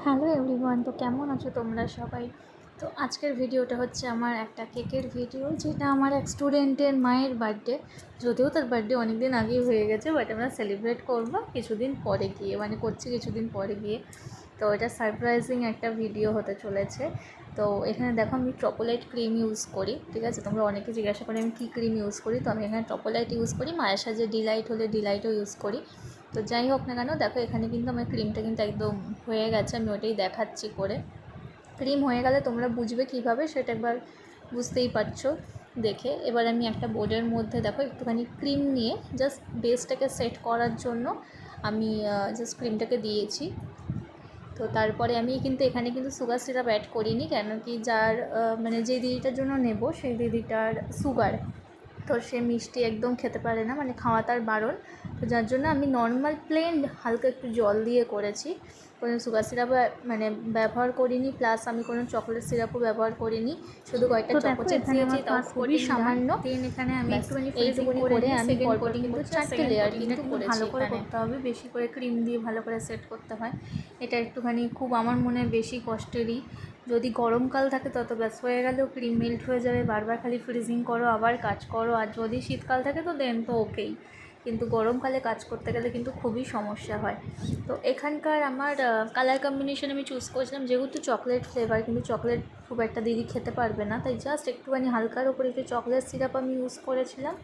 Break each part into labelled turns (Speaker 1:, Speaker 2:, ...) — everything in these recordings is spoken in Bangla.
Speaker 1: হ্যালো এভরিওয়ান, তো কেমন আছো তোমরা সবাই? তো আজকের ভিডিওটা হচ্ছে আমার একটা কেকের ভিডিও, যেটা আমার এক স্টুডেন্টের মায়ের বার্থডে। যদিও তার বার্থডে অনেক দিন আগেই হয়ে গেছে, বাট আমরা সেলিব্রেট করবো কিছুদিন পরে গিয়ে, মানে করছি কিছুদিন পরে গিয়ে। তো এটা সারপ্রাইজিং একটা ভিডিও হতে চলেছে। তো এখানে দেখো আমি চকোলেট ক্রিম ইউজ করি, ঠিক আছে? তোমরা অনেকে জিজ্ঞাসা করে আমি কী ক্রিম ইউজ করি, তো আমি এখানে চকোলেট ইউজ করি, মায়ের সাথে ডিলাইট হলে ডিলাইটও ইউজ করি। তো যাই হোক না কেন, দেখো এখানে কিন্তু আমার ক্রিমটা কিন্তু একদম হয়ে গেছে, আমি ওটাই দেখাচ্ছি করে। ক্রিম হয়ে গেলে তোমরা বুঝবে কীভাবে, সেটা একবার বুঝতেই পারছো দেখে। এবার আমি একটা বোর্ডের মধ্যে দেখো একটুখানি ক্রিম নিয়ে জাস্ট বেসটাকে সেট করার জন্য আমি জাস্ট ক্রিমটাকে দিয়েছি। তো তারপরে আমি কিন্তু এখানে কিন্তু সুগার সিরাপ অ্যাড করিনি, কেন কি যার মানে যে দিদিটার জন্য নেব সেই দিদিটার সুগার, তো সে মিষ্টি একদম খেতে পারে না, মানে খাওয়া তার বারণ। তো যার জন্য আমি নর্মাল প্লেন হালকা একটু জল দিয়ে করেছি, কোনো সুগার সিরাপও মানে ব্যবহার করিনি, প্লাস আমি কোনো চকলেট সিরাপও ব্যবহার করিনি, শুধু কয়েকটা চকো চিপস দিয়েছি, তাও খুবই সামান্য। দেন এখানে আমি একটুখানি এইটুকুনি করে আমি সেকেন্ড কোটিং কিন্তু 4টে লেয়ার কিন্তু ভালো করে করতে হবে, বেশি করে ক্রিম দিয়ে ভালো করে সেট করতে হয়। এটা একটুখানি খুব আমার মনে হয় বেশি কষ্টেরই। যদি গরমকাল থাকে তত ব্যাস হয়ে গেলেও ক্রিম মেল্ট হয়ে যাবে, বারবার খালি ফ্রিজিং করো আবার কাজ করো। আর যদি শীতকাল থাকে তো দেন তো ওকেই, কিন্তু গরমকালে কাজ করতে গেলে কিন্তু খুবই সমস্যা হয়। তো এখানকার আমার কালার কম্বিনেশন আমি চুজ করেছিলাম যেহেতু চকলেট ফ্লেভার, কিন্তু চকলেট খুব একটা দিদি খেতে পারবে না, তাই জাস্ট একটুখানি হালকার ওপরে একটু চকলেট সিরাপ আমি ইউজ করেছিলাম।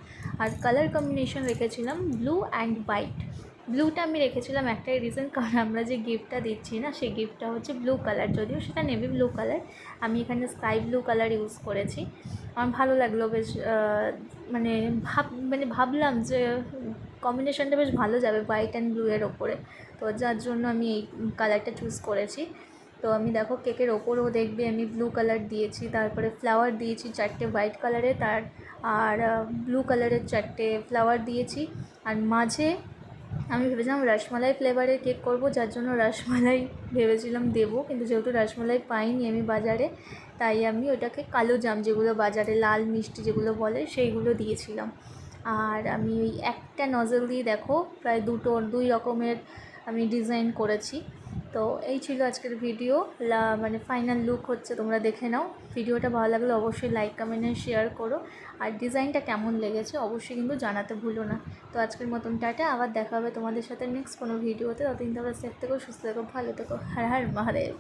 Speaker 1: আর কালার কম্বিনেশন রেখেছিলাম ব্লু অ্যান্ড হোয়াইট। ব্লুটা আমি রেখেছিলাম একটাই রিজন, কারণ আমরা যে গিফটটা দিচ্ছি না সেই গিফটটা হচ্ছে ব্লু কালার, যদিও সেটা নেভি ব্লু কালার, আমি এখানে স্কাই ব্লু কালার ইউজ করেছি। আমার ভালো লাগলো বেশ, মানে ভাবলাম যে কম্বিনেশনটা বেশ ভালো যাবে হোয়াইট অ্যান্ড ব্লু এর ওপরে, তো যার জন্য আমি এই কালারটা চুজ করেছি। তো আমি দেখো কেকের ওপরেও দেখবে আমি ব্লু কালার দিয়েছি, তারপরে ফ্লাওয়ার দিয়েছি 4টে হোয়াইট কালারের, আর ব্লু কালারের 4টে ফ্লাওয়ার দিয়েছি। আর মাঝে আমি ভেবেছিলাম রসমালাই ফ্লেভারের কেক করব, যার জন্য রসমালাই ভেবেছিলাম দেবো, কিন্তু যেহেতু রসমালাই পাইনি আমি বাজারে, তাই আমি ওটাকে কালো জাম, যেগুলো বাজারে লাল মিষ্টি যেগুলো বলে, সেইগুলো দিয়েছিলাম। আর আমি ওই একটা নজল দিয়ে দেখো প্রায় দুই রকমের আমি ডিজাইন করেছি। তো এই ছিল আজকের ভিডিও, মানে ফাইনাল লুক হচ্ছে, তোমরা দেখে নাও। ভিডিওটা ভালো লাগলে অবশ্যই লাইক কমেন্ট আর শেয়ার করো, আর ডিজাইনটা কেমন লেগেছে অবশ্যই কিন্তু জানাতে ভুলো না। তো আজকের মতন টাটা, আবার দেখা হবে তোমাদের সাথে নেক্সট কোনো ভিডিওতে। ততদিন তোমরা সেফ থেকো, সুস্থ থেকো, ভালো থেকো। হর হর মহাদেব।